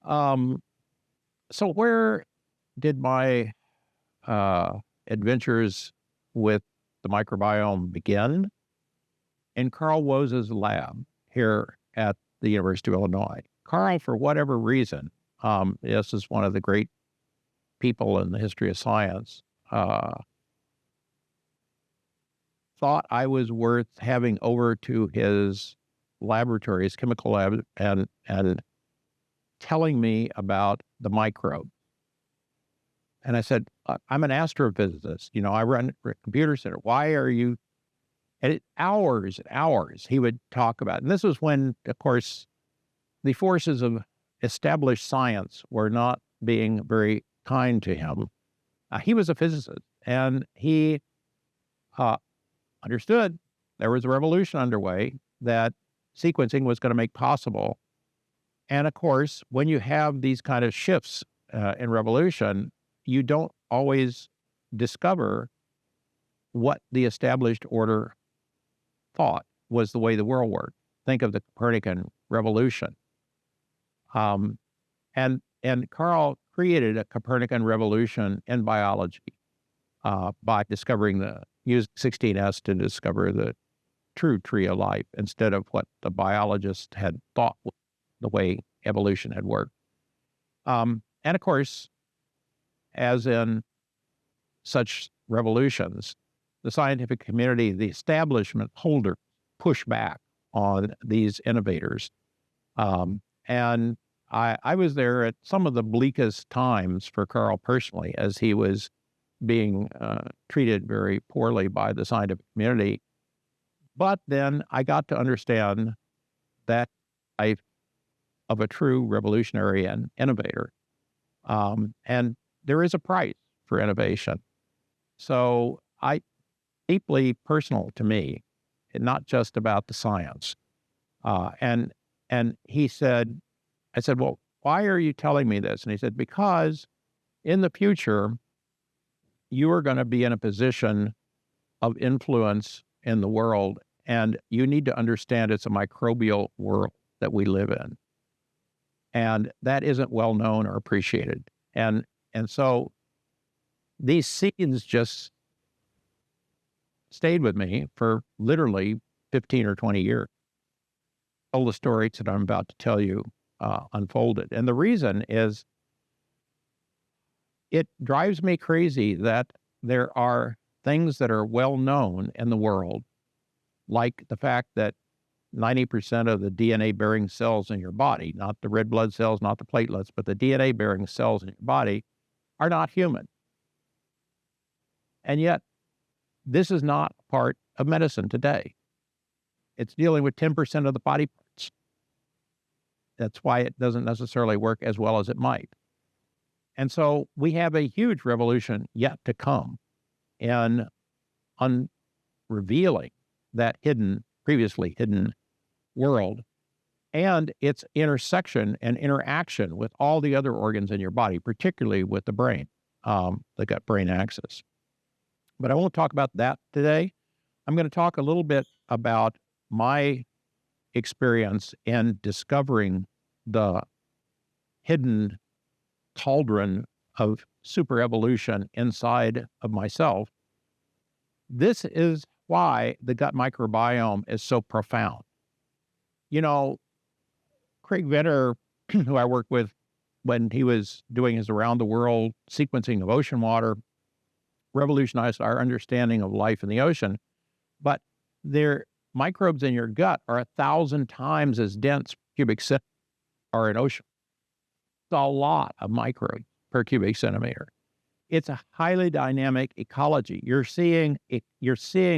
Um, so where did my adventures with the microbiome begin? In Carl Woese's lab here at the University of Illinois. Carl, for whatever reason, this is one of the great people in the history of science, uh, thought I was worth having over to his laboratory, his chemical lab, and telling me about the microbe. And I said, I'm an astrophysicist. I run a computer center. Why are you? Hours and hours he would talk about. And this was when, of course, the forces of established science were not being very kind to him. He was a physicist, and he understood there was a revolution underway that sequencing was going to make possible. And of course, when you have these kind of shifts in revolution, you don't always discover what the established order thought was the way the world worked. Think of the Copernican revolution. And Carl created a Copernican revolution in biology by using 16S to discover the true tree of life instead of what the biologists had thought was the way evolution had worked. And of course, as in such revolutions, the scientific community, the establishment holders, push back on these innovators. And I was there at some of the bleakest times for Carl personally, as he was being treated very poorly by the scientific community. But then I got to understand that life of a true revolutionary and innovator. And there is a price for innovation. So deeply personal to me, and not just about the science. And he said, I said, well, why are you telling me this? And he said, because in the future, you are going to be in a position of influence in the world, and you need to understand it's a microbial world that we live in. And that isn't well known or appreciated. And so these seeds just stayed with me for literally 15 or 20 years. All the stories that I'm about to tell you unfolded. And the reason is it drives me crazy that there are things that are well known in the world, like the fact that 90% of the DNA-bearing cells in your body, not the red blood cells, not the platelets, but the DNA-bearing cells in your body are not human. And yet, this is not part of medicine today. It's dealing with 10% of the body parts. That's why it doesn't necessarily work as well as it might. And so we have a huge revolution yet to come in revealing that previously hidden world and its intersection and interaction with all the other organs in your body, particularly with the brain, the gut-brain axis. But I won't talk about that today. I'm going to talk a little bit about my experience in discovering the hidden cauldron of superevolution inside of myself. This is why the gut microbiome is so profound. Craig Venter, who I worked with when he was doing his around the world sequencing of ocean water, revolutionized our understanding of life in the ocean. But their microbes in your gut are 1,000 times as dense per cubic centimeter are in ocean. It's a lot of microbes per cubic centimeter. It's a highly dynamic ecology. You're seeing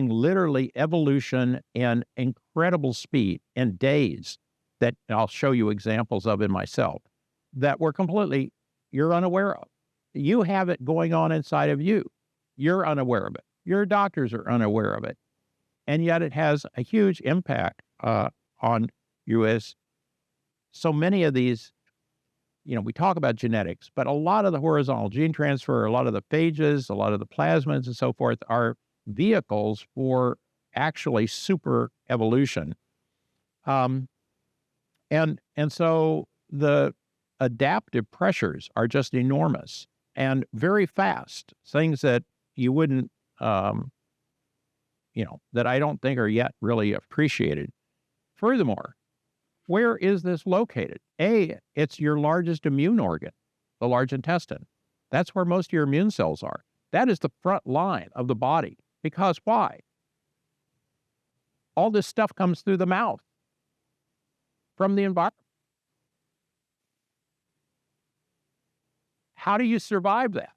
literally evolution in incredible speed in days that I'll show you examples of in myself that you're unaware of. You have it going on inside of you. You're unaware of it. Your doctors are unaware of it. And yet it has a huge impact on you as so many of these, we talk about genetics, but a lot of the horizontal gene transfer, a lot of the phages, a lot of the plasmids and so forth are vehicles for actually super evolution. And so the adaptive pressures are just enormous and very fast, things that you wouldn't, that I don't think are yet really appreciated. Furthermore, where is this located? It's your largest immune organ, the large intestine. That's where most of your immune cells are. That is the front line of the body. Because why? All this stuff comes through the mouth from the environment. How do you survive that?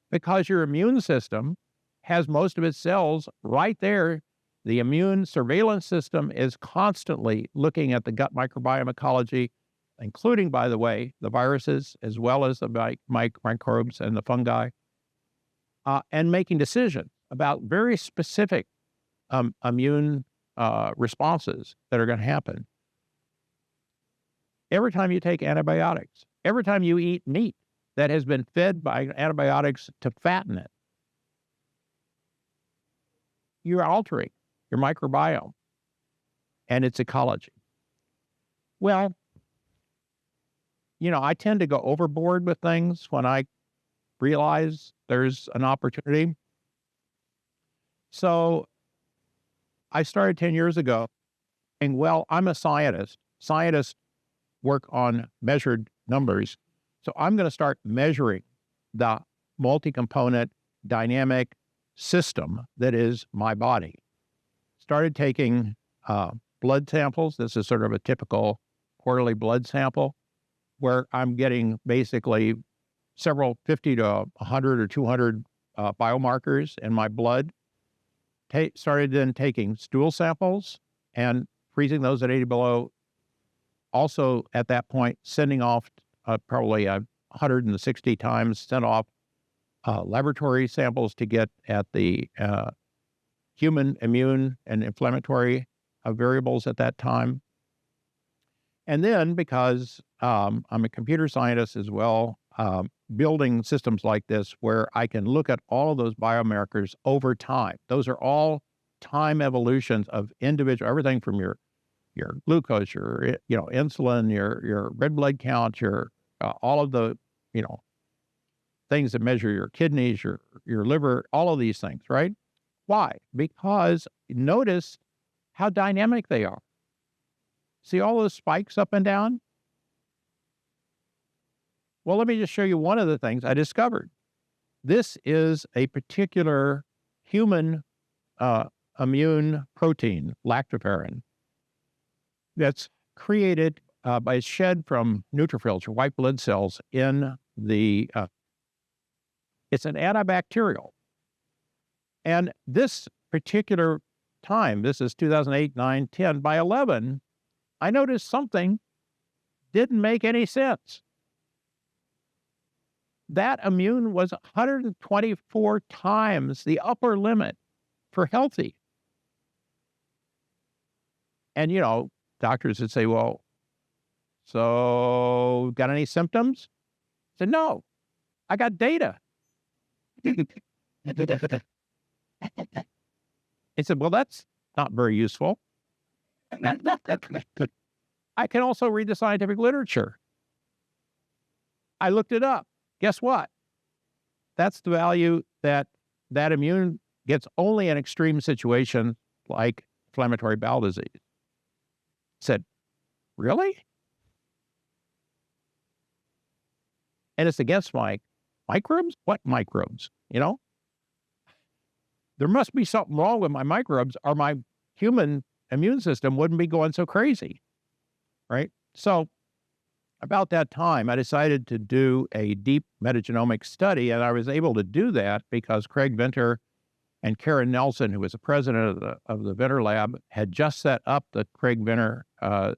Because your immune system has most of its cells right there. The immune surveillance system is constantly looking at the gut microbiome ecology, including, by the way, the viruses as well as the microbes and the fungi, and making decisions about very specific immune responses that are going to happen. Every time you take antibiotics, every time you eat meat that has been fed by antibiotics to fatten it, you're altering your microbiome and its ecology. Well, I tend to go overboard with things when I realize there's an opportunity. So I started 10 years ago saying, well, I'm a scientist. Scientists work on measured numbers. So I'm going to start measuring the multi-component dynamic system that is my body. Started taking blood samples. This is sort of a typical quarterly blood sample where I'm getting basically several 50 to 100 or 200 biomarkers in my blood. Started then taking stool samples and freezing those at 80 below. Also, at that point, sending off probably 160 times, sent off laboratory samples to get at the human immune and inflammatory variables at that time. And then, because I'm a computer scientist as well, building systems like this where I can look at all of those biomarkers over time. Those are all time evolutions of individual, everything from your glucose, your insulin, your red blood count, your all of the things that measure your kidneys, your liver, all of these things, right? Why? Because notice how dynamic they are. See all those spikes up and down? Well, let me just show you one of the things I discovered. This is a particular human immune protein, lactoferrin, that's created by shed from neutrophils or white blood cells in the, it's an antibacterial. And this particular time, this is 2008, 9, 10, by 11, I noticed something didn't make any sense. That immune was 124 times the upper limit for healthy. And, doctors would say, well, so got any symptoms? I said, no, I got data. He said, well, that's not very useful. I can also read the scientific literature. I looked it up. Guess what? That's the value that immune gets only in extreme situations like inflammatory bowel disease. I said, really? And it's against my microbes? What microbes? There must be something wrong with my microbes or my human immune system wouldn't be going so crazy, right? So about that time, I decided to do a deep metagenomic study, and I was able to do that because Craig Venter and Karen Nelson, who was the president of the Venter Lab, had just set up the Craig Venter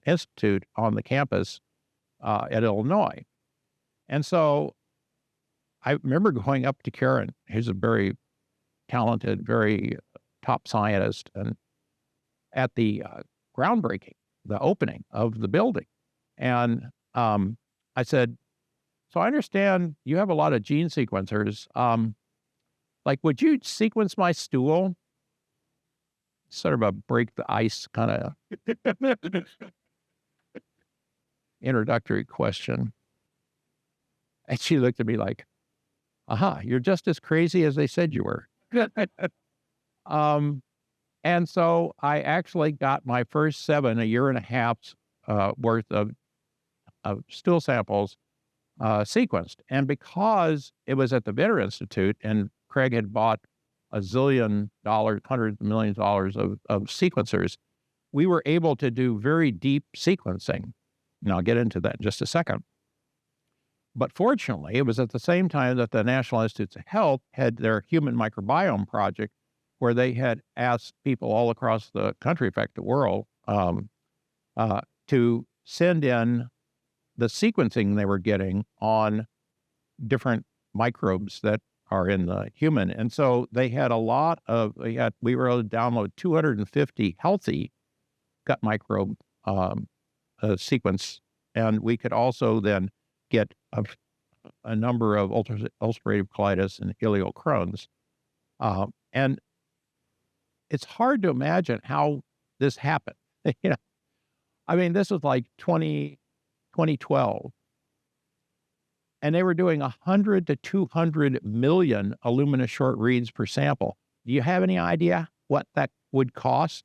Institute on the campus at Illinois. And so I remember going up to Karen, who's a very talented, very top scientist, and at the groundbreaking, the opening of the building. And I said, so I understand you have a lot of gene sequencers. Would you sequence my stool? Sort of a break the ice kind of. introductory question. And she looked at me like, aha, you're just as crazy as they said you were. And so I actually got my first 7, a year and a half's worth of stool samples sequenced. And because it was at the Vetter Institute and Craig had bought $1 zillion, hundreds of millions of dollars of sequencers, we were able to do very deep sequencing. And I'll get into that in just a second. But fortunately, it was at the same time that the National Institutes of Health had their human microbiome project, where they had asked people all across the country, in fact, the world, to send in the sequencing they were getting on different microbes that are in the human. And so they had a lot of, we were able to download 250 healthy gut microbe sequence. And we could also then get a number of ulcerative colitis and ileal Crohn's. And it's hard to imagine how this happened. I mean, this was like 2012. And they were doing 100 to 200 million Illumina short reads per sample. Do you have any idea what that would cost,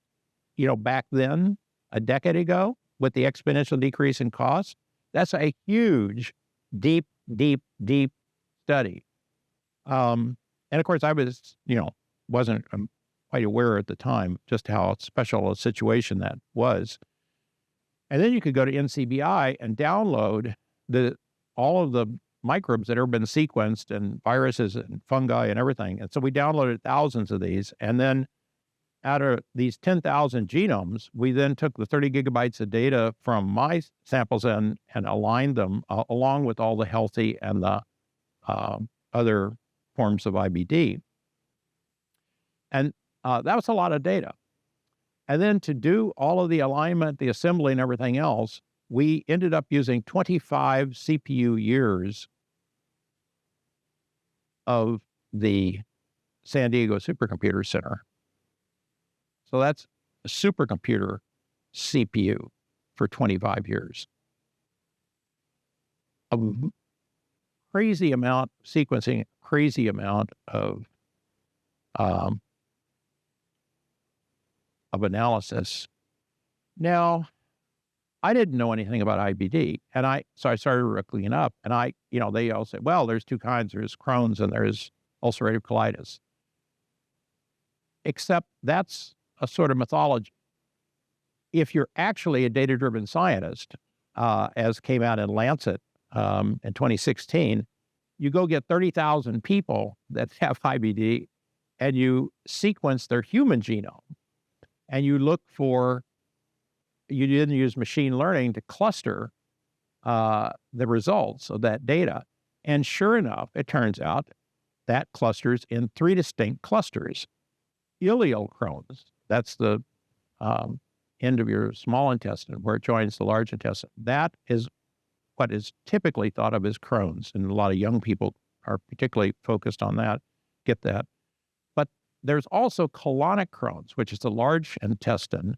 back then, a decade ago, with the exponential decrease in cost? That's a huge, deep study. And of course, I was, wasn't quite aware at the time just how special a situation that was. And then you could go to NCBI and download all of the microbes that have been sequenced and viruses and fungi and everything. And so we downloaded thousands of these. And then out of these 10,000 genomes, we then took the 30 gigabytes of data from my samples and aligned them along with all the healthy and the other forms of IBD. And that was a lot of data. And then to do all of the alignment, the assembly, and everything else, we ended up using 25 CPU years of the San Diego Supercomputer Center. So that's a supercomputer CPU for 25 years. A crazy amount of sequencing, crazy amount of analysis. Now, I didn't know anything about IBD, so I started looking it up, and they all say, well, there's two kinds, there's Crohn's and there's ulcerative colitis. Except that's a sort of mythology. If you're actually a data-driven scientist, as came out in Lancet in 2016, you go get 30,000 people that have IBD, and you sequence their human genome, and you then use machine learning to cluster the results of that data. And sure enough, it turns out that clusters in 3 distinct clusters. Ileal Crohn's, that's the end of your small intestine where it joins the large intestine. That is what is typically thought of as Crohn's. And a lot of young people are particularly focused on that, get that. But there's also colonic Crohn's, which is the large intestine.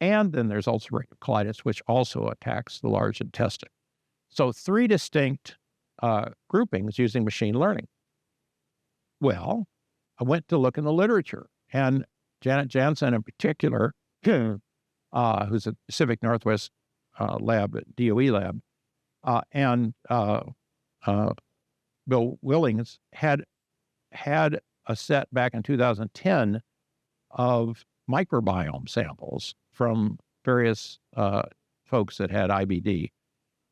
And then there's ulcerative colitis, which also attacks the large intestine. So 3 distinct groupings using machine learning. Well, I went to look in the literature, and Janet Jansen in particular, who's at Pacific Northwest lab, at DOE lab, and Bill Willings had a set back in 2010 of microbiome samples from various folks that had IBD.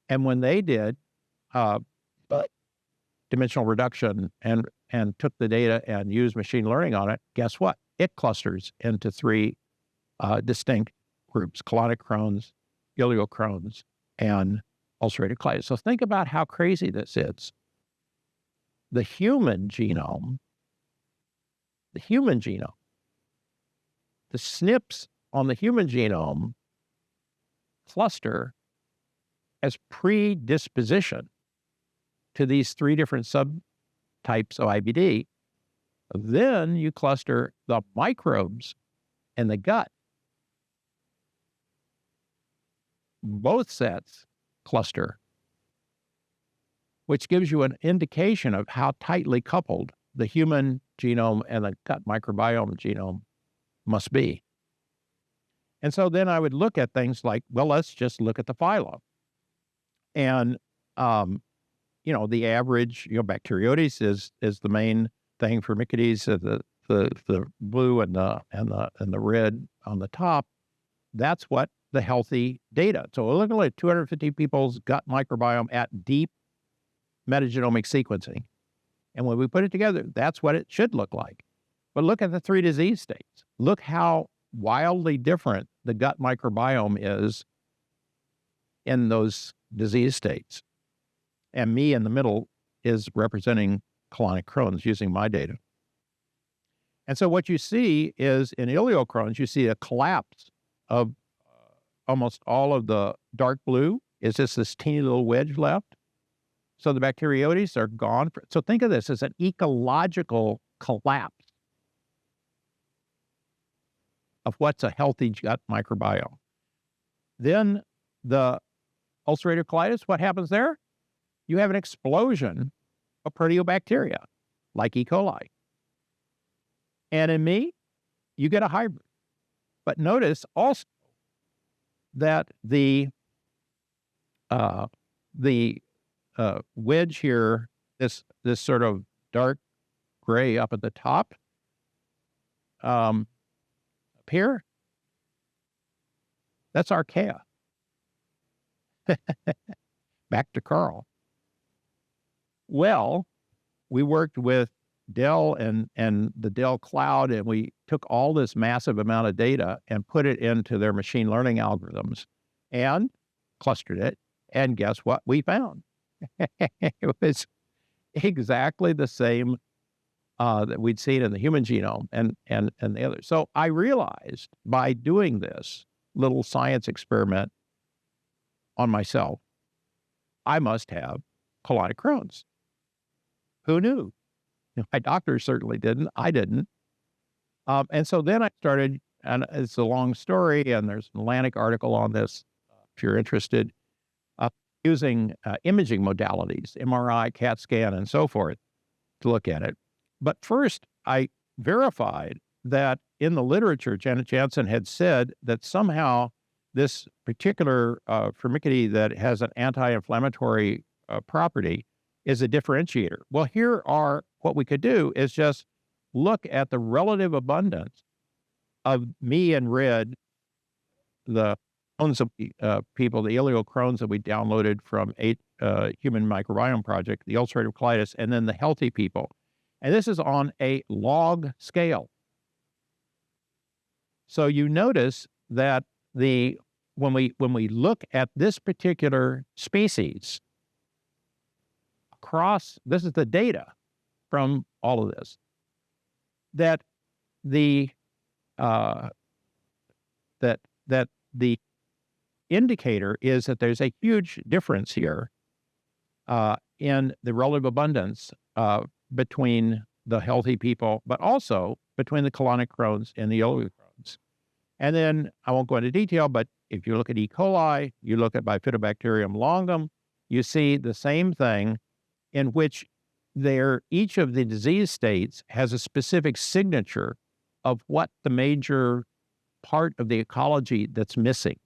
And when they did dimensional reduction and took the data and used machine learning on it, guess what? It clusters into 3 distinct groups: colonic Crohn's, ileal Crohn's, and ulcerative colitis. So think about how crazy this is. The human genome, the SNPs on the human genome cluster as predisposition to these 3 different subtypes of IBD. Then you cluster the microbes in the gut. Both sets cluster, which gives you an indication of how tightly coupled the human genome and the gut microbiome genome must be. And so then I would look at things like, well, let's just look at the phyla. And, the average, Bacteroides is the main thing. Firmicutes, the blue and the red on the top. That's what the healthy data. So we're looking at 250 people's gut microbiome at deep metagenomic sequencing. And when we put it together, that's what it should look like. But look at the 3 disease states. Look how wildly different the gut microbiome is in those disease states. And me in the middle is representing colonic Crohn's using my data. And so what you see is in ileal Crohn's, you see a collapse of almost all of the dark blue. Is just this teeny little wedge left. So the Bacteroides are gone. So think of this as an ecological collapse of what's a healthy gut microbiome. Then the ulcerative colitis, what happens there? You have an explosion of proteobacteria, like E. coli. And in me, you get a hybrid. But notice also that the wedge here, this sort of dark gray up at the top, up here, that's archaea. Back to Carl. Well, we worked with Dell and the Dell cloud, and we took all this massive amount of data and put it into their machine learning algorithms and clustered it. And guess what we found? It was exactly the same that we'd seen in the human genome and the others. So I realized by doing this little science experiment on myself, I must have colonic Crohn's. Who knew? My doctor certainly didn't. I didn't. And so then I started, and it's a long story, and there's an Atlantic article on this if you're interested, using imaging modalities, MRI, CAT scan, and so forth, to look at it. But first, I verified that in the literature, Janet Jansen had said that somehow this particular firmicute that has an anti-inflammatory property is a differentiator. Well, what we could do is just look at the relative abundance of me and red, the Crohn's people, the ileal Crohn's that we downloaded from Human Microbiome Project, the ulcerative colitis, and then the healthy people. And this is on a log scale. So you notice that when we look at this particular species this is the data from all of this, that the indicator is that there's a huge difference here in the relative abundance between the healthy people, but also between the colonic Crohn's and the ileal Crohn's. And then I won't go into detail, but if you look at E. coli, you look at Bifidobacterium longum, you see the same thing in which each of the disease states has a specific signature of what the major part of the ecology that's missing.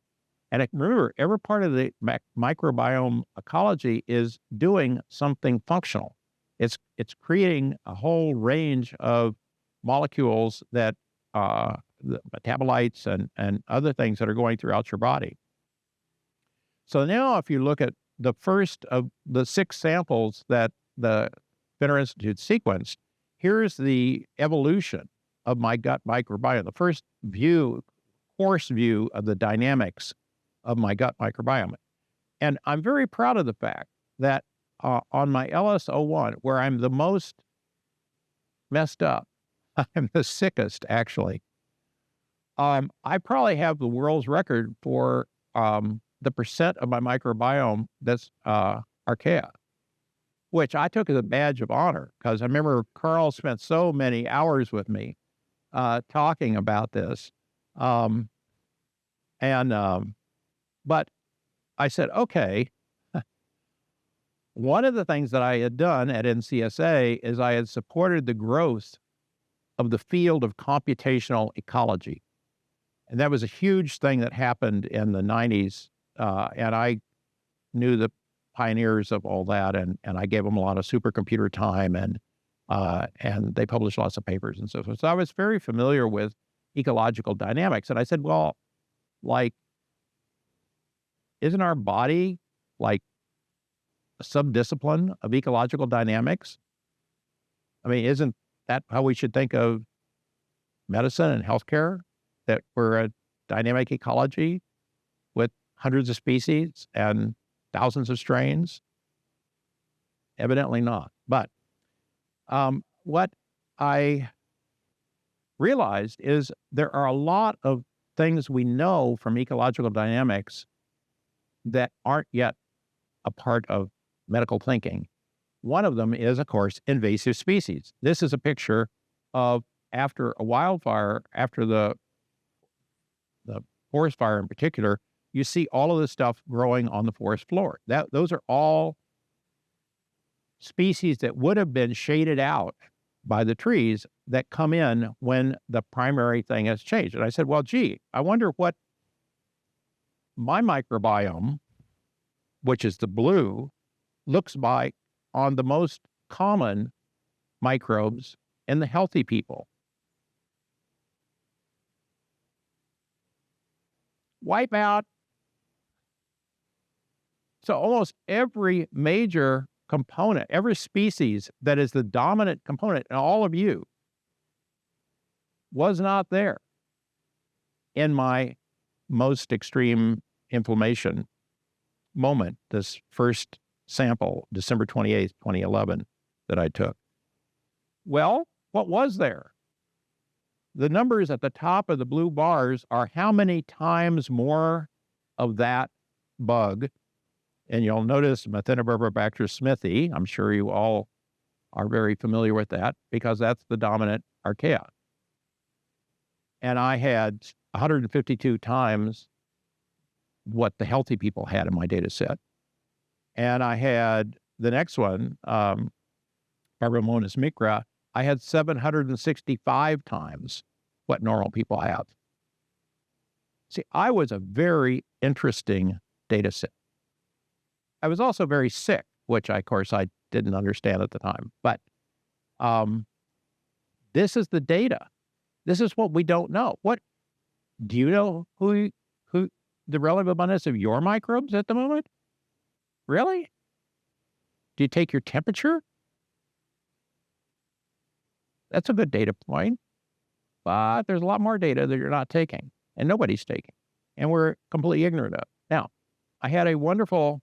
And remember, every part of the microbiome ecology is doing something functional. It's creating a whole range of molecules that the metabolites and other things that are going throughout your body. So now if you look at the first of the 6 samples that the Finner Institute sequenced, here's the evolution of my gut microbiome, the first coarse view of the dynamics of my gut microbiome. And I'm very proud of the fact that on my LS01, where I'm the most messed up, I'm the sickest, actually, I probably have the world's record for the percent of my microbiome that's archaea, which I took as a badge of honor, because I remember Carl spent so many hours with me talking about this. But I said, okay, one of the things that I had done at NCSA is I had supported the growth of the field of computational ecology. And that was a huge thing that happened in the 90s. And I knew the pioneers of all that, and I gave them a lot of supercomputer time, and they published lots of papers and so forth. So I was very familiar with ecological dynamics. And I said, well, like, isn't our body like a subdiscipline of ecological dynamics? I mean, isn't that how we should think of medicine and healthcare? That we're a dynamic ecology with hundreds of species and thousands of strains? Evidently not. But what I realized is there are a lot of things we know from ecological dynamics that aren't yet a part of medical thinking. One of them is, of course, invasive species. This is a picture of after a wildfire, after the forest fire in particular. You see all of this stuff growing on the forest floor. Those are all species that would have been shaded out by the trees that come in when the primary thing has changed. And I said, well, gee, I wonder what my microbiome, which is the blue, looks like on the most common microbes in the healthy people. Wipe out. So almost every major component, every species that is the dominant component in all of you was not there in my most extreme inflammation moment, this first sample, December 28th, 2011, that I took. Well, what was there? The numbers at the top of the blue bars are how many times more of that bug. And you'll notice Methanobrevibacter smithii. I'm sure you all are very familiar with that because that's the dominant archaea. And I had 152 times what the healthy people had in my data set. And I had the next one, Barbamonas micra, I had 765 times what normal people have. See, I was a very interesting data set. I was also very sick, which of course I didn't understand at the time. But this is the data. This is what we don't know. What do you know? Who the relative abundance of your microbes at the moment? Really? Do you take your temperature? That's a good data point. But there's a lot more data that you're not taking, and nobody's taking, and we're completely ignorant of. Now, I had a wonderful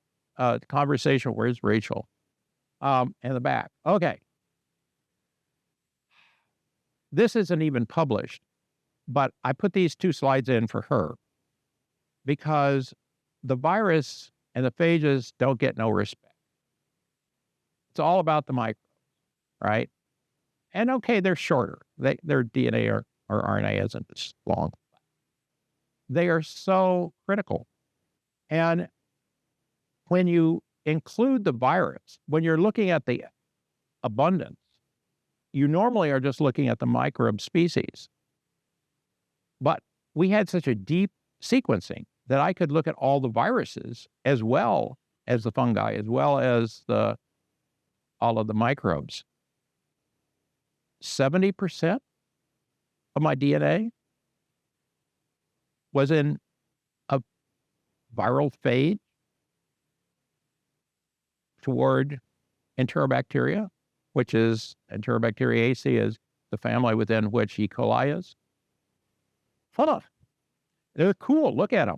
conversation. Where's Rachel? In the back. Okay. This isn't even published, but I put these two slides in for her because the virus and the phages don't get no respect. It's all about the microbes, right? And okay, they're shorter. Their DNA or RNA isn't as long. They are so critical. And when you include the virus, when you're looking at the abundance, you normally are just looking at the microbe species. But we had such a deep sequencing that I could look at all the viruses as well as the fungi, as well as all of the microbes. 70% of my DNA was in a viral phage toward Enterobacteria, which is Enterobacteriaceae is the family within which E. coli is. Fun. They're cool. Look at them.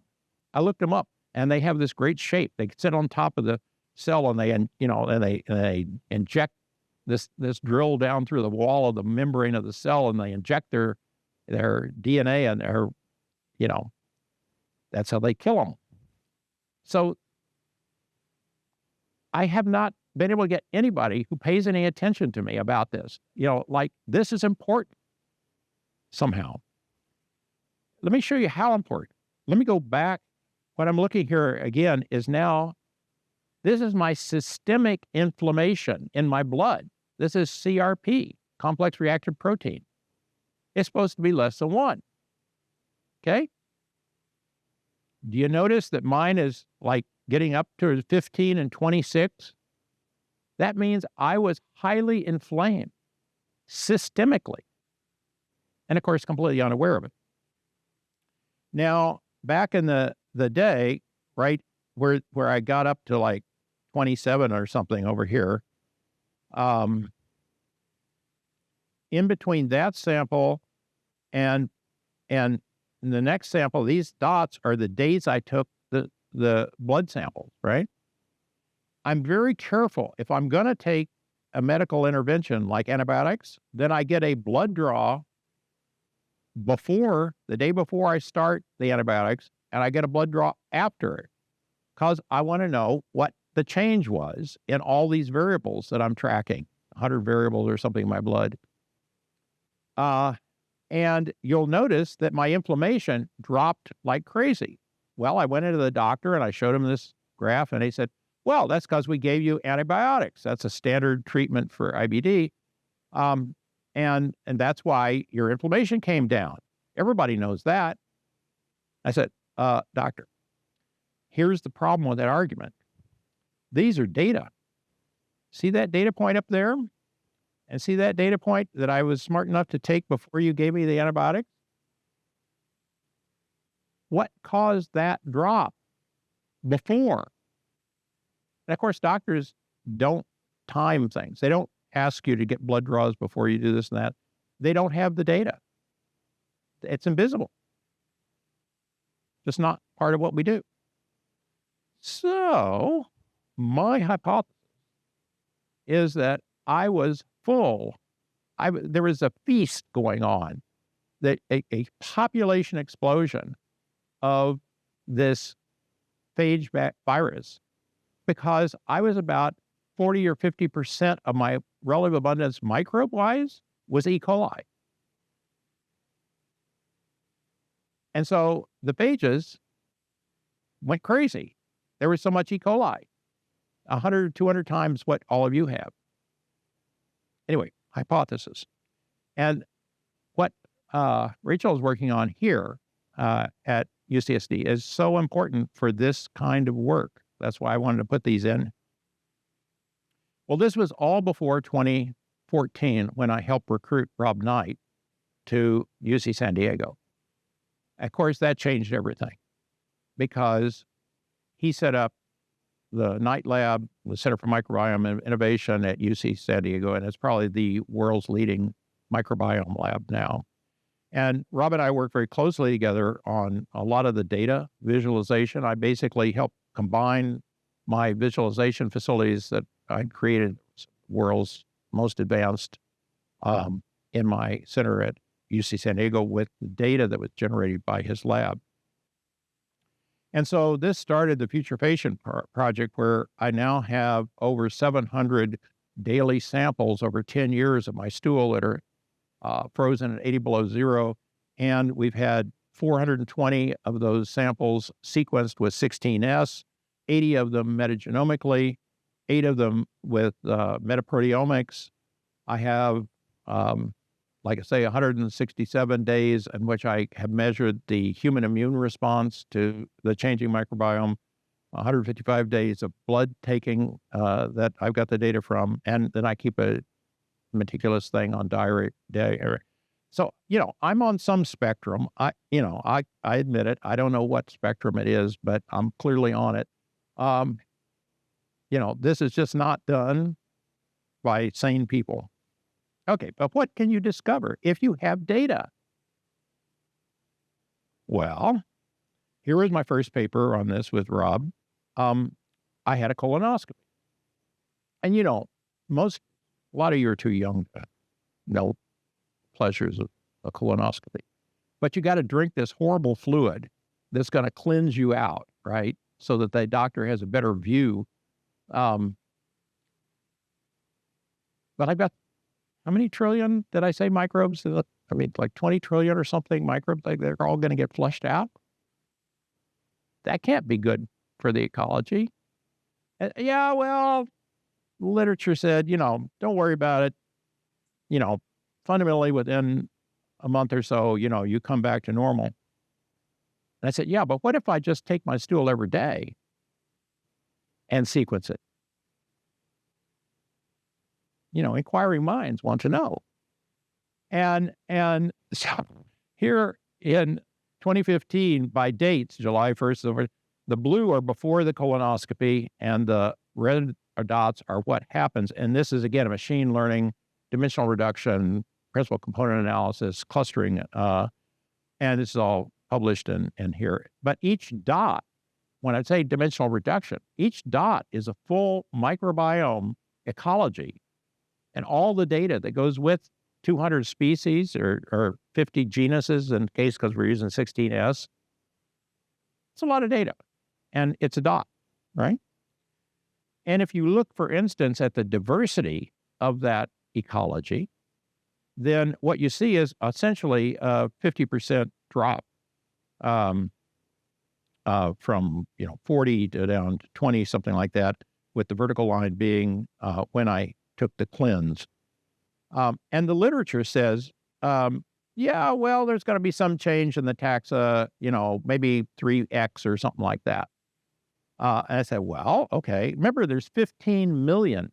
I looked them up, and they have this great shape. They sit on top of the cell, and they inject this drill down through the wall of the membrane of the cell, and they inject their DNA, and that's how they kill them. So I have not been able to get anybody who pays any attention to me about this. Like, this is important somehow. Let me show you how important. Let me go back. What I'm looking here again is now This is my systemic inflammation in my blood. This is CRP, complex reactive protein. It's supposed to be less than 1. Okay? Do you notice that mine is like getting up to 15 and 26? That means I was highly inflamed systemically. And of course, completely unaware of it. Now, back in the day, right, where I got up to like 27 or something over here, in between that sample and the next sample, these dots are the days I took the blood samples, right? I'm very careful. If I'm going to take a medical intervention like antibiotics, then I get a blood draw the day before I start the antibiotics, and I get a blood draw after it, because I want to know what the change was in all these variables that I'm tracking, 100 variables or something in my blood. And you'll notice that my inflammation dropped like crazy. Well, I went into the doctor and I showed him this graph, and he said, well, that's because we gave you antibiotics. That's a standard treatment for IBD. And that's why your inflammation came down. Everybody knows that. I said, doctor, here's the problem with that argument. These are data. See that data point up there? And see that data point that I was smart enough to take before you gave me the antibiotics? What caused that drop before? And of course, doctors don't time things. They don't ask you to get blood draws before you do this and that. They don't have the data. It's invisible. Just not part of what we do. So my hypothesis is that I was full. There was a feast going on, that a population explosion of this phage virus, because I was about 40 or 50% of my relative abundance microbe-wise was E. coli. And so the phages went crazy. There was so much E. coli, 100, 200 times what all of you have. Anyway, hypothesis. And what Rachel is working on here at UCSD is so important for this kind of work. That's why I wanted to put these in. Well, this was all before 2014 when I helped recruit Rob Knight to UC San Diego. Of course, that changed everything, because he set up the Knight Lab, the Center for Microbiome Innovation at UC San Diego, and it's probably the world's leading microbiome lab now. And Rob and I work very closely together on a lot of the data visualization. I basically help combine my visualization facilities that I created, world's most advanced, in my center at UC San Diego, with the data that was generated by his lab. And so this started the Future Patient Project, where I now have over 700 daily samples over 10 years of my stool that are frozen at 80 below zero. And we've had 420 of those samples sequenced with 16S, 80 of them metagenomically, 8 of them with metaproteomics. I have, like I say, 167 days in which I have measured the human immune response to the changing microbiome, 155 days of blood taking that I've got the data from, and then I keep a meticulous thing on diary. So, I'm on some spectrum. I admit it. I don't know what spectrum it is, but I'm clearly on it. This is just not done by sane people. Okay, but what can you discover if you have data? Well, here was my first paper on this with Rob. I had a colonoscopy. And a lot of you are too young to know pleasures of a colonoscopy. But you got to drink this horrible fluid that's going to cleanse you out, right? So that the doctor has a better view. But I've got, how many trillion did I say microbes? Like 20 trillion or something microbes, they're all going to get flushed out. That can't be good for the ecology. Yeah, well, literature said, don't worry about it. You know, fundamentally within a month or so, you come back to normal. And I said, yeah, but what if I just take my stool every day and sequence it? Inquiring minds want to know. And so here in 2015, by dates, July 1st, the blue are before the colonoscopy, and the red dots are what happens. And this is, again, a machine learning, dimensional reduction, principal component analysis, clustering, and this is all published in here. But each dot, when I say dimensional reduction, each dot is a full microbiome ecology, and all the data that goes with 200 species or 50 genuses in case, because we're using 16S. It's a lot of data, and it's a dot, right? And if you look, for instance, at the diversity of that ecology, then what you see is essentially a 50% drop from 40 to down to 20, something like that, with the vertical line being when I took the cleanse. And the literature says, yeah, well, there's going to be some change in the taxa, maybe 3x or something like that. And I said, well, okay. Remember, there's 15 million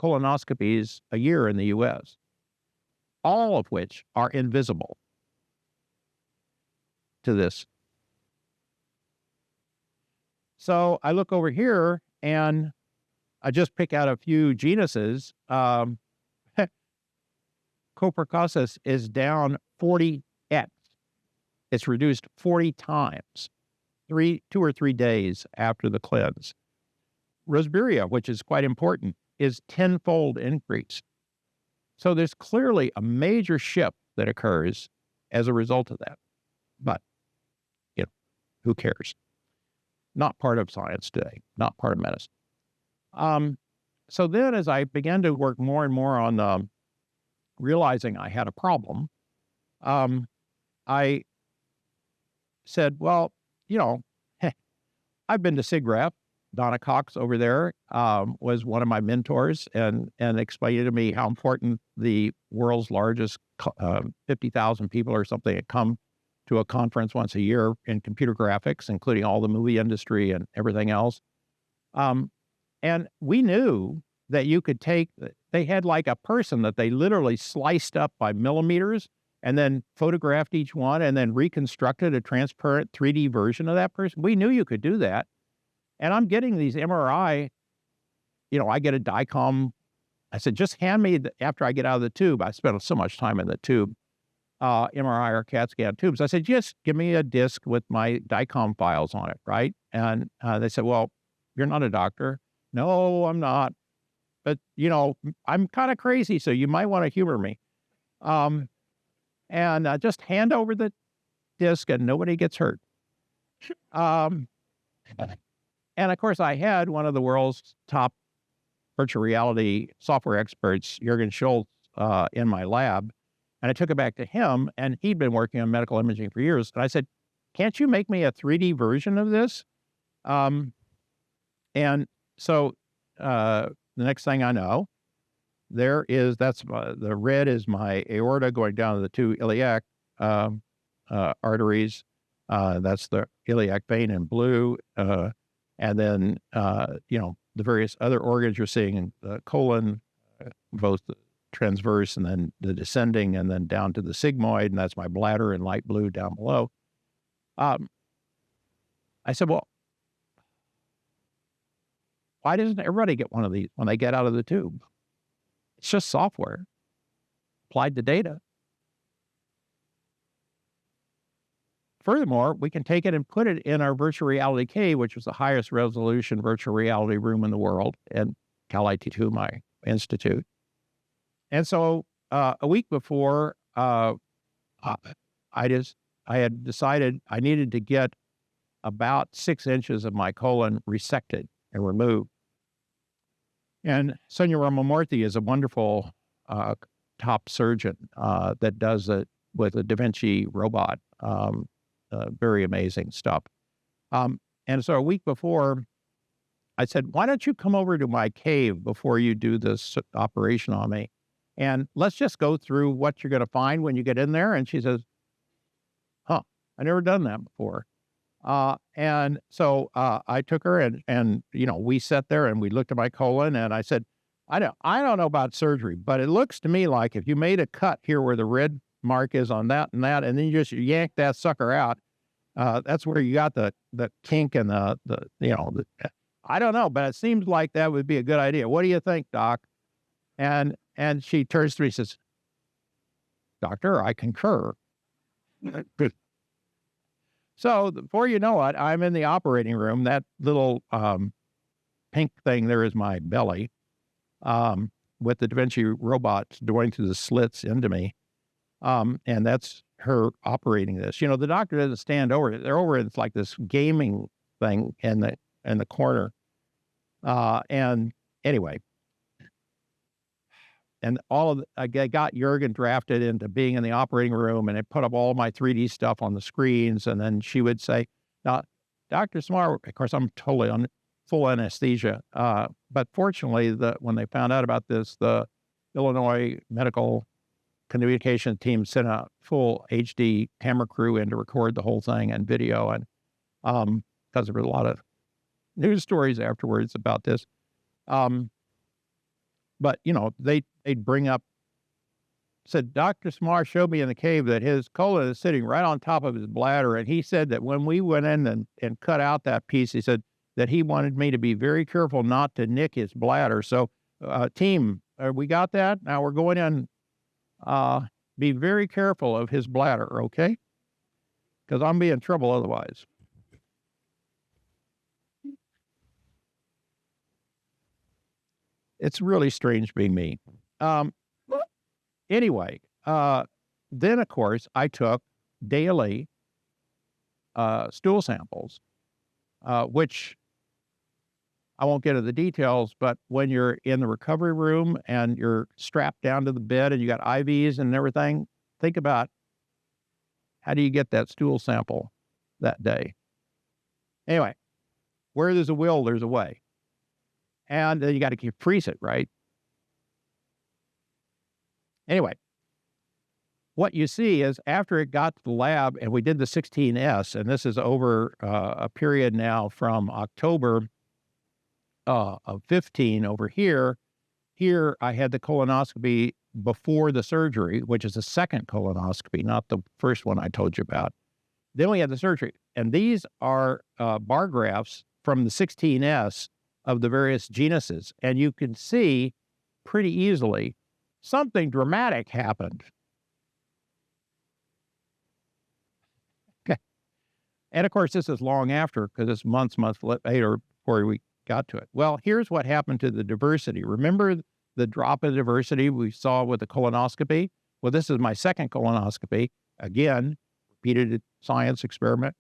colonoscopies a year in the U.S., all of which are invisible to this. So I look over here and I just pick out a few genuses. Coprocausis is down 40x. It's reduced 40 times, 2 or 3 days after the cleanse. Rosbergia, which is quite important, is 10-fold increase. So there's clearly a major shift that occurs as a result of that. But, who cares? Not part of science today, not part of medicine. So then as I began to work more and more on realizing I had a problem, I said, well, I've been to SIGGRAPH. Donna Cox over there was one of my mentors and explained to me how important the world's largest 50,000 people or something that come to a conference once a year in computer graphics, including all the movie industry and everything else. And we knew that you could they had like a person that they literally sliced up by millimeters and then photographed each one and then reconstructed a transparent 3D version of that person. We knew you could do that. And I'm getting these MRI, I get a DICOM. I said, just hand me, after I get out of the tube, I spent so much time in the tube, MRI or CAT scan tubes. I said, just give me a disc with my DICOM files on it, right? And they said, well, you're not a doctor. No, I'm not. But, I'm kind of crazy, so you might want to humor me. And just hand over the disc and nobody gets hurt. And of course, I had one of the world's top virtual reality software experts, Jürgen Schultz, in my lab. And I took it back to him, and he'd been working on medical imaging for years. And I said, can't you make me a 3D version of this? And so the next thing I know, the red is my aorta going down to the 2 iliac arteries. That's the iliac vein in blue. And then, the various other organs you're seeing, the colon, both the transverse and then the descending, and then down to the sigmoid, and that's my bladder in light blue down below. I said, well, why doesn't everybody get one of these when they get out of the tube? It's just software applied to data. Furthermore, we can take it and put it in our virtual reality cave, which was the highest resolution virtual reality room in the world at Cal IT2, my institute. And so a week before, I had decided I needed to get about 6 inches of my colon resected and removed. And Sonia Ramamurthy is a wonderful top surgeon that does it with a Da Vinci robot. Very amazing stuff. And so a week before I said, why don't you come over to my cave before you do this operation on me? And let's just go through what you're going to find when you get in there. And she says, huh, I never done that before. And so I took her and, we sat there and we looked at my colon and I said, I don't know about surgery, but it looks to me like if you made a cut here where the red mark is on that, and then you just yank that sucker out, that's where you got the kink and I don't know, but it seems like that would be a good idea. What do you think, Doc? And she turns to me and says, Doctor, I concur. So before you know it, I'm in the operating room. That little pink thing there is my belly, with the Da Vinci robots going through the slits into me. And that's her operating this. The doctor doesn't stand over it. They're over it. It's like this gaming thing in the corner. And anyway, and I got Jurgen drafted into being in the operating room, and it put up all my 3D stuff on the screens. And then she would say, now, Dr. Smarr, of course, I'm totally on full anesthesia. But fortunately, when they found out about this, the Illinois Medical Communication team sent a full HD camera crew in to record the whole thing and video. And because there were a lot of news stories afterwards about this. But, they'd bring up, said, Dr. Smarr showed me in the cave that his colon is sitting right on top of his bladder. And he said that when we went in and cut out that piece, he said that he wanted me to be very careful not to nick his bladder. So, team, we got that? Now we're going in, be very careful of his bladder, okay? Because I'm be in trouble otherwise. It's really strange being me. Anyway, then, of course, I took daily stool samples, which I won't get into the details, but when you're in the recovery room and you're strapped down to the bed and you got IVs and everything, think about how do you get that stool sample that day? Anyway, where there's a will, there's a way. And then you got to freeze it, right? Anyway, what you see is after it got to the lab and we did the 16S, and this is over a period now from October of 15 over here. Here I had the colonoscopy before the surgery, which is the second colonoscopy, not the first one I told you about. Then we had the surgery. And these are bar graphs from the 16S of the various genuses. And you can see pretty easily something dramatic happened. Okay. And of course, this is long after, because it's months later before we got to it. Well, here's what happened to the diversity. Remember the drop in diversity we saw with the colonoscopy? Well, this is my second colonoscopy. Again, repeated science experiment.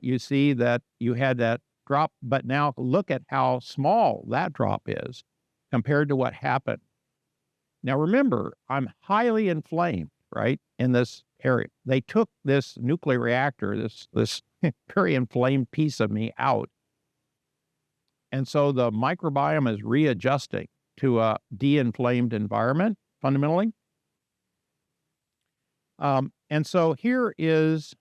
You see that you had that drop, but now look at how small that drop is compared to what happened. Now, remember, I'm highly inflamed, right, in this area. They took this nuclear reactor, this very inflamed piece of me out. And so the microbiome is readjusting to a de-inflamed environment, fundamentally. And so here is,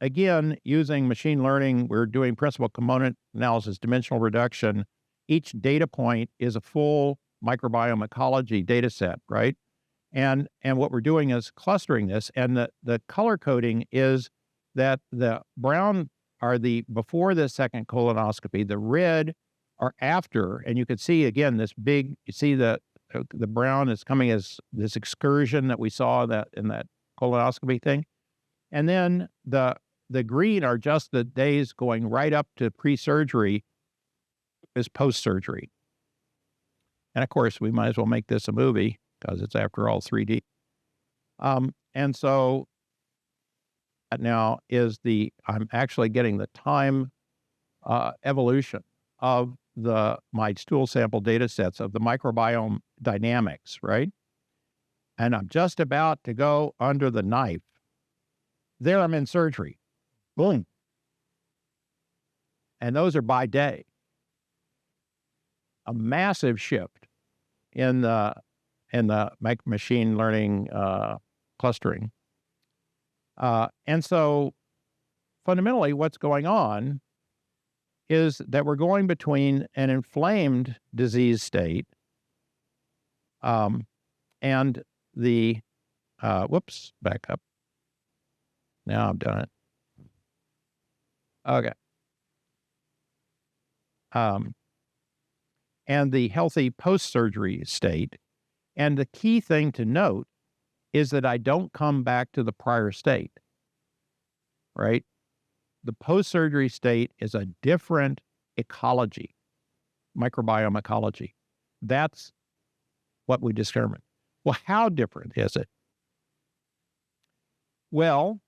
again, using machine learning, we're doing principal component analysis, dimensional reduction. Each data point is a full microbiome ecology data set, right? And what we're doing is clustering this, and the color coding is that the brown are the before the second colonoscopy, the red are after, and you can see again this big, you see the brown is coming as this excursion that we saw in that colonoscopy thing. And then the green are just the days going right up to pre-surgery is post-surgery. And of course, we might as well make this a movie because it's after all 3D. And so that now is I'm actually getting the time evolution of my stool sample data sets of the microbiome dynamics, right? And I'm just about to go under the knife. There I'm in surgery. Boom. And those are by day. a massive shift in the machine learning clustering. And so fundamentally, what's going on is that we're going between an inflamed disease state and the, whoops, back up. Now I've done it. Okay. And the healthy post-surgery state. And the key thing to note is that I don't come back to the prior state, right? The post-surgery state is a different ecology, microbiome ecology. That's what we determined. Well, how different is it? Well,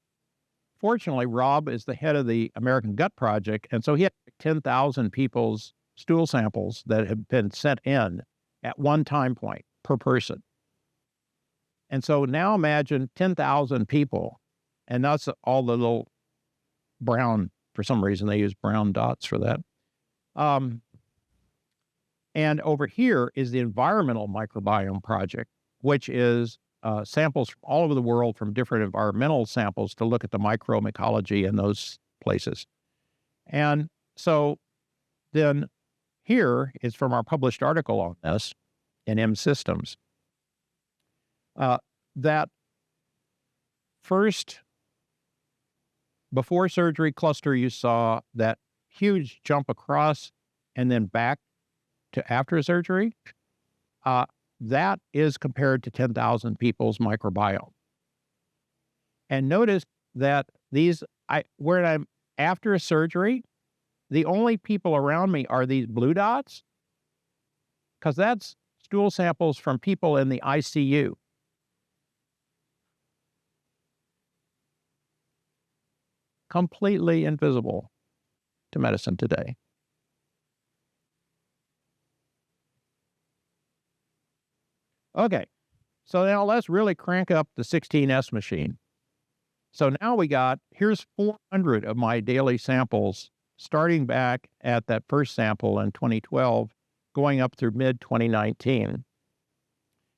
fortunately, Rob is the head of the American Gut Project, and so he had 10,000 people's stool samples that have been sent in at one time point per person. And so now imagine 10,000 people, and that's all the little brown, for some reason they use brown dots for that. And over here is the Environmental Microbiome Project, which is samples from all over the world from different environmental samples to look at the microbiome ecology in those places. And so then here is from our published article on this in M Systems. That first before surgery cluster, you saw that huge jump across and then back to after surgery. That is compared to 10,000 people's microbiome. And notice that where I'm after a surgery, the only people around me are these blue dots, because that's stool samples from people in the ICU. Completely invisible to medicine today. Okay, so now let's really crank up the 16S machine. So now here's 400 of my daily samples, starting back at that first sample in 2012, going up through mid-2019.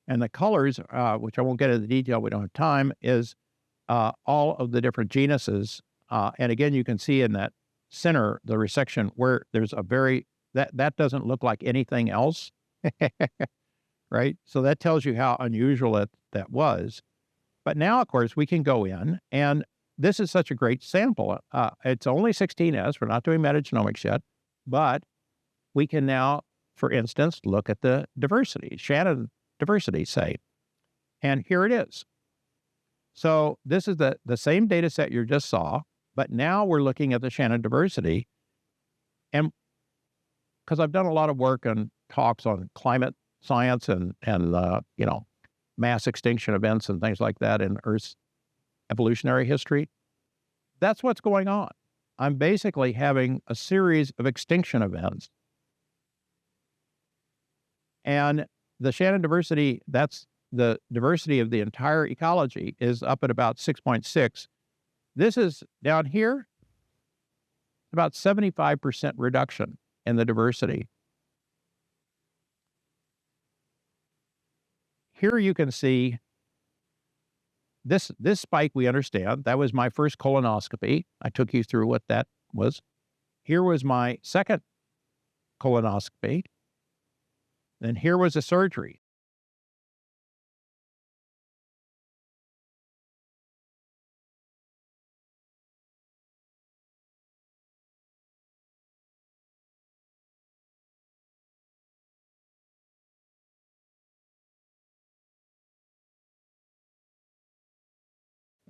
And the colors, which I won't get into the detail, we don't have time, is all of the different genuses. And again, you can see in that center, the resection, where there's that doesn't look like anything else, right? So that tells you how unusual that was. But now, of course, we can go in, and this is such a great sample. It's only 16S. We're not doing metagenomics yet, but we can now, for instance, look at the diversity, Shannon diversity, say. And here it is. So this is the same data set you just saw, but now we're looking at the Shannon diversity. And because I've done a lot of work and talks on climate science and mass extinction events and things like that in Earth's evolutionary history, that's what's going on. I'm basically having a series of extinction events. And the Shannon diversity, that's the diversity of the entire ecology, is up at about 6.6. This is down here, about 75% reduction in the diversity. Here you can see this spike, we understand. That was my first colonoscopy. I took you through what that was. Here was my second colonoscopy. Then here was a surgery.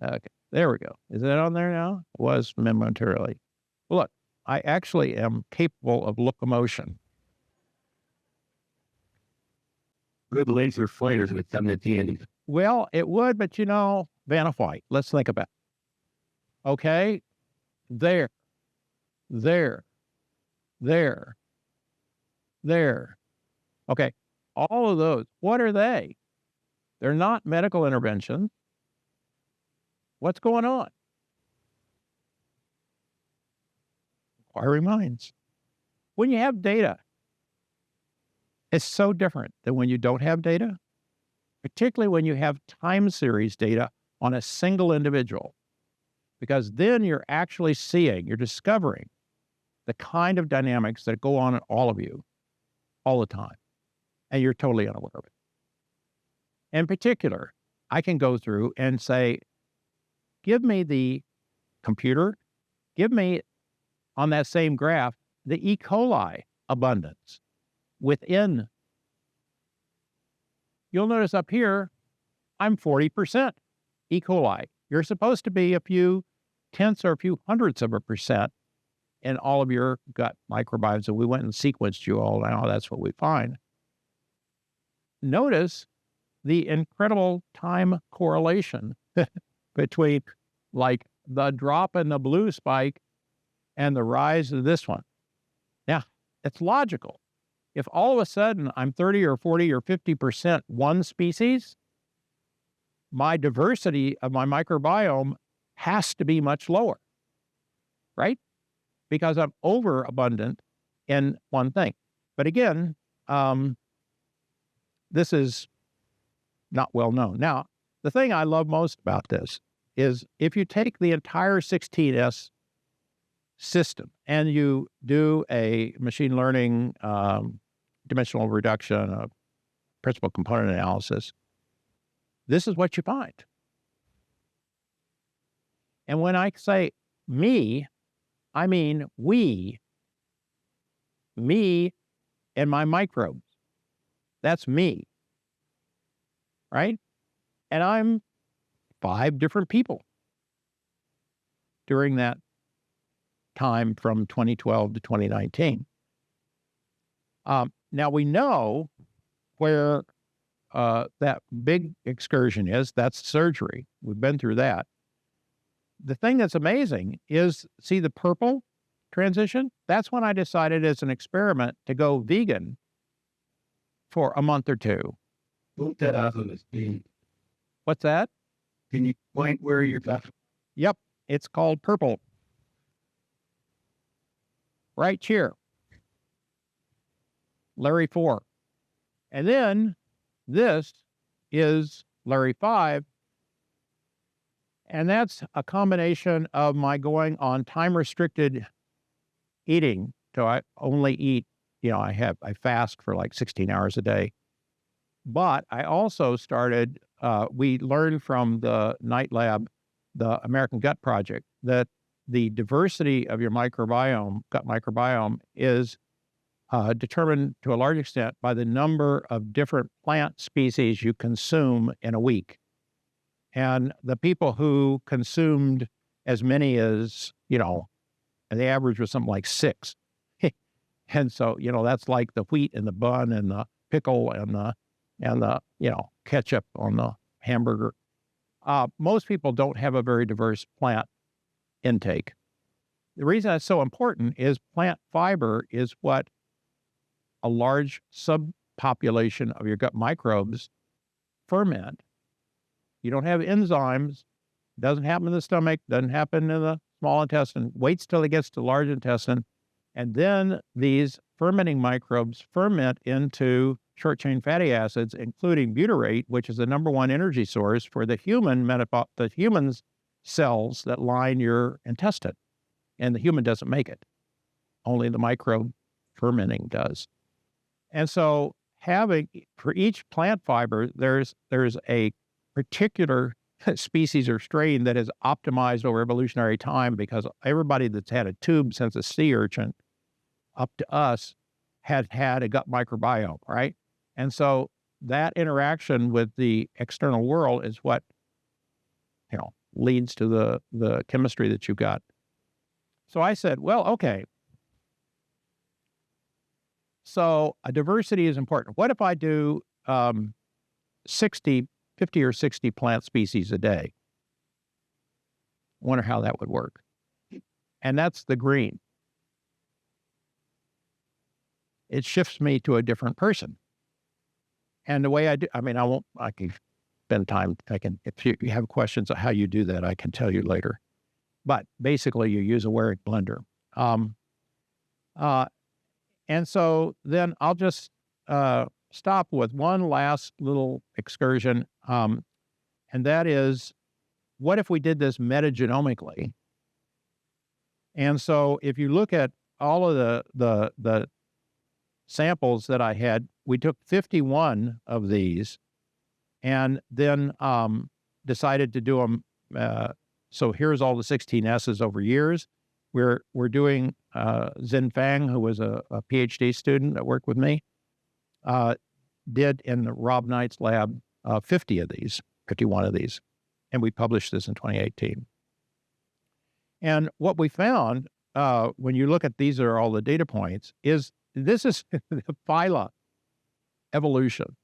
Okay, there we go. Is that on there now? It was momentarily. Well, look, I actually am capable of locomotion. Good laser fighters with them at the end. Well, it would, but Vanna White, let's think about it. Okay, there. Okay, all of those, what are they? They're not medical interventions. What's going on? Inquiring minds. When you have data It's so different than when you don't have data, particularly when you have time series data on a single individual, because then you're actually seeing, you're discovering the kind of dynamics that go on in all of you all the time, and you're totally unaware of it. In particular, I can go through and say, give me the computer, give me on that same graph, the E. coli abundance within. You'll notice up here, I'm 40% E. coli. You're supposed to be a few tenths or a few hundredths of a percent in all of your gut microbiomes. And we went and sequenced you all now. That's what we find. Notice the incredible time correlation between like the drop in the blue spike and the rise of this one. Now, it's logical. If all of a sudden I'm 30 or 40 or 50% one species, my diversity of my microbiome has to be much lower, right? Because I'm overabundant in one thing. But again, this is not well known. Now, the thing I love most about this is if you take the entire 16S system and you do a machine learning dimensional reduction, principal component analysis, this is what you find. And when I say me, I mean we, me and my microbes. That's me, right? And I'm 5 different people during that time from 2012 to 2019. Now we know where that big excursion is. That's surgery. We've been through that. The thing that's amazing is, see the purple transition? That's when I decided as an experiment to go vegan for a month or 2. Put that off of this beam. What's that? Can you point where you're at? Yep, it's called purple. Right here. Larry 4. And then this is Larry 5. And that's a combination of my going on time-restricted eating. So I only eat, I fast for like 16 hours a day. But I also started, we learned from the Night Lab, the American Gut Project, that the diversity of your microbiome, gut microbiome, is determined to a large extent by the number of different plant species you consume in a week. And the people who consumed as many as, the average was something like 6. And so, that's like the wheat and the bun and the pickle and the ketchup on the hamburger. Most people don't have a very diverse plant intake. The reason that's so important is plant fiber is what a large subpopulation of your gut microbes ferment. You don't have enzymes. Doesn't happen in the stomach. Doesn't happen in the small intestine. Waits till it gets to large intestine. And then these fermenting microbes ferment into short-chain fatty acids, including butyrate, which is the number one energy source for the human's cells that line your intestine. And the human doesn't make it. Only the microbe fermenting does. And so for each plant fiber, there's a particular species or strain that is optimized over evolutionary time, because everybody that's had a tube since a sea urchin up to us had a gut microbiome, right? And so that interaction with the external world is what, leads to the chemistry that you got. So I said, well, okay. So a diversity is important. What if I do 50 or 60 plant species a day? Wonder how that would work. And that's the green. It shifts me to a different person. And the way I do, I can spend time, if you have questions on how you do that, I can tell you later. But basically you use a Wehring blender. And so then I'll just stop with one last little excursion, and that is, what if we did this metagenomically? And so if you look at all of the samples that I had, we took 51 of these and then decided to do them. So here's all the 16 S's over years. We're doing Xin Fang, who was a PhD student that worked with me, did in Rob Knight's lab 51 of these. And we published this in 2018. And what we found, when you look at these are all the data points, is this is the phyla evolution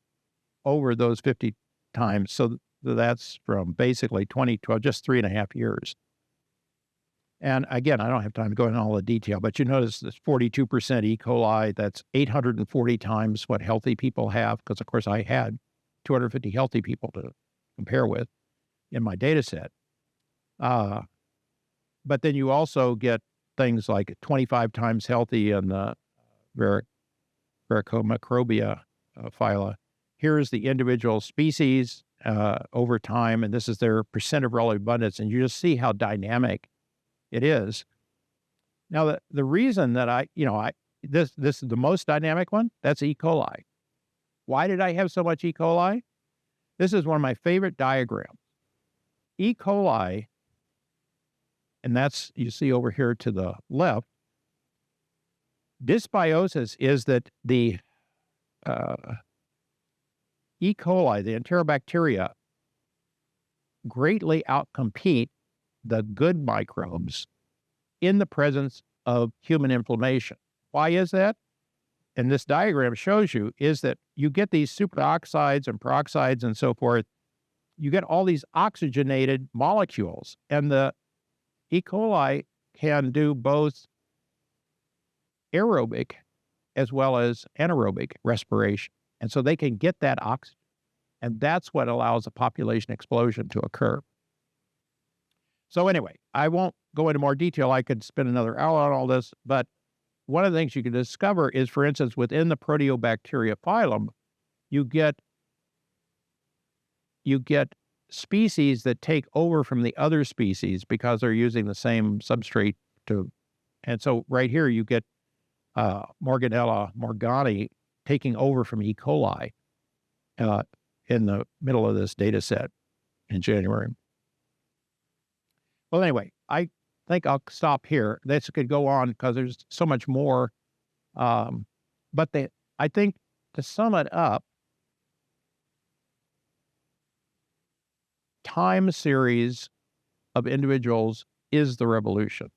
over those 50 times. So that's from basically 2012, just 3.5 years. And again, I don't have time to go into all the detail, but you notice this 42% E. coli, that's 840 times what healthy people have, because of course I had 250 healthy people to compare with in my data set. But then you also get things like 25 times healthy in the Microbiome phyla. Here's the individual species over time, and this is their percent of relative abundance, and you just see how dynamic it is. Now, the reason that this is the most dynamic one, that's E. coli. Why did I have so much E. coli? This is one of my favorite diagrams. E. coli, and that's, you see over here to the left, dysbiosis is that the E. coli, the enterobacteria, greatly outcompete the good microbes in the presence of human inflammation. Why is that? And this diagram shows you is that you get these superoxides and peroxides and so forth. You get all these oxygenated molecules, and the E. coli can do both aerobic as well as anaerobic respiration. And so they can get that oxygen. And that's what allows a population explosion to occur. So anyway, I won't go into more detail. I could spend another hour on all this, but one of the things you can discover is, for instance, within the Proteobacteria phylum, you get species that take over from the other species because they're using the same substrate and so right here you get Morganella morgani taking over from E. coli in the middle of this data set in January. Well, anyway, I think I'll stop here. This could go on because there's so much more. But I think to sum it up, time series of individuals is the revolution.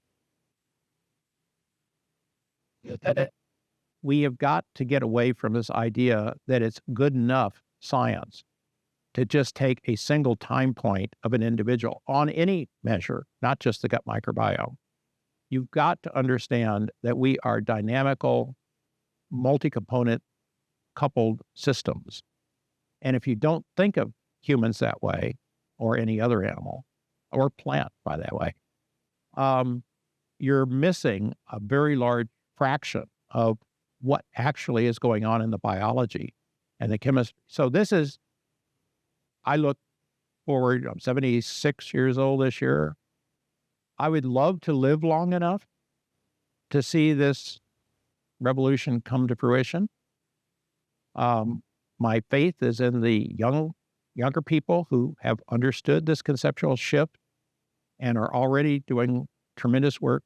We have got to get away from this idea that it's good enough science to just take a single time point of an individual on any measure, not just the gut microbiome. You've got to understand that we are dynamical, multi-component, coupled systems. And if you don't think of humans that way, or any other animal, or plant, by that way, you're missing a very large fraction of what actually is going on in the biology and the chemistry. So I look forward, I'm 76 years old this year. I would love to live long enough to see this revolution come to fruition. My faith is in the younger people who have understood this conceptual shift and are already doing tremendous work